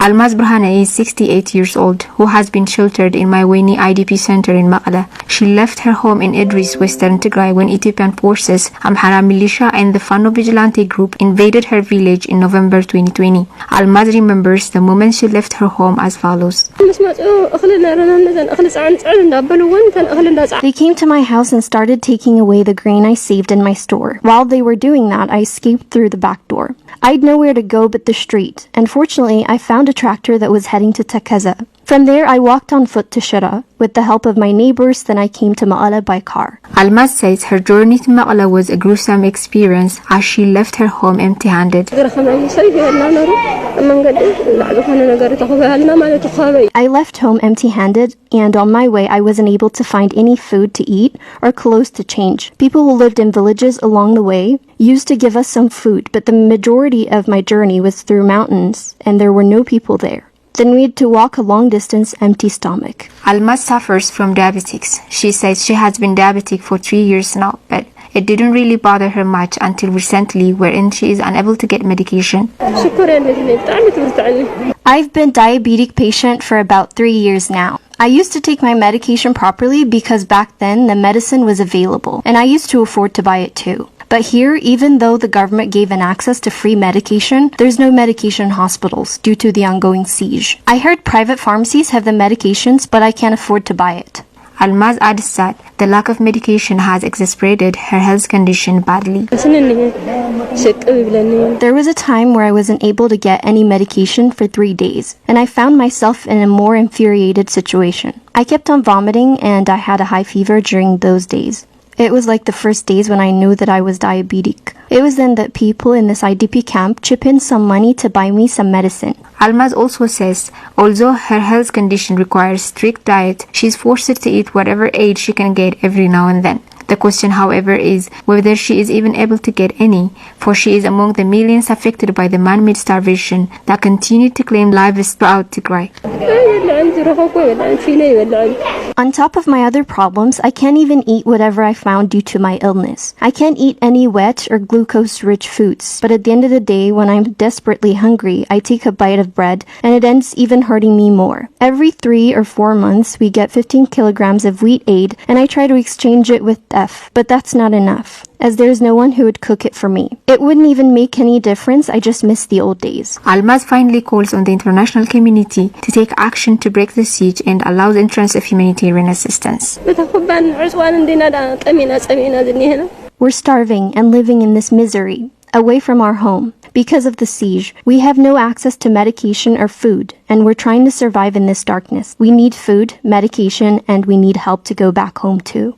Almaz Brhane is 68 years old, who has been sheltered in my Weni IDP center in Maqla. She left her home in Idris, Western Tigrai, when Ethiopian forces, Amhara militia and the Fano vigilante group invaded her village in November 2020. Almaz remembers the moment she left her home as follows. They came to my house and started taking away the grain I saved in my store. While they were doing that, I escaped through the back door. I'd nowhere to go but the street, and fortunately I found a tractor that was heading to Takaza. From there, I walked on foot to Shira. With the help of my neighbors, then I came to Maqla by car. Almaz says her journey to Maqla was a gruesome experience as she left her home empty-handed. I left home empty-handed, and on my way I wasn't able to find any food to eat or clothes to change. People who lived in villages along the way used to give us some food, but the majority of my journey was through mountains, and there were no people there. Then we had to walk a long distance empty stomach. Almaz suffers from diabetics. She says she has been diabetic for 3 years now, but it didn't really bother her much until recently, wherein she is unable to get medication. I've been diabetic patient for about 3 years now. I used to take my medication properly because back then the medicine was available, and I used to afford to buy it too. But here, even though the government gave an access to free medication, there's no medication in hospitals due to the ongoing siege. I heard private pharmacies have the medications, but I can't afford to buy it. Almaz adds that the lack of medication has exacerbated her health condition badly. There was a time where I wasn't able to get any medication for 3 days, and I found myself in a more infuriated situation. I kept on vomiting, and I had a high fever during those days. It was like the first days when I knew that I was diabetic. It was then that people in this IDP camp chip in some money to buy me some medicine. Almaz also says, although her health condition requires strict diet, she is forced to eat whatever aid she can get every now and then. The question, however, is whether she is even able to get any, for she is among the millions affected by the man-made starvation that continue to claim lives throughout Tigray. On top of my other problems, I can't even eat whatever I found due to my illness. I can't eat any wet or glucose-rich foods, but at the end of the day, when I'm desperately hungry, I take a bite of bread, and it ends even hurting me more. Every 3 or 4 months, we get 15 kilograms of wheat aid, and I try to exchange it with F, but that's not enough, as there's no one who would cook it for me. It wouldn't even make any difference, I just miss the old days. Almaz finally calls on the international community to take action to break the siege and allow the entrance of humanitarian assistance. We're starving and living in this misery, away from our home. Because of the siege, we have no access to medication or food, and we're trying to survive in this darkness. We need food, medication, and we need help to go back home too.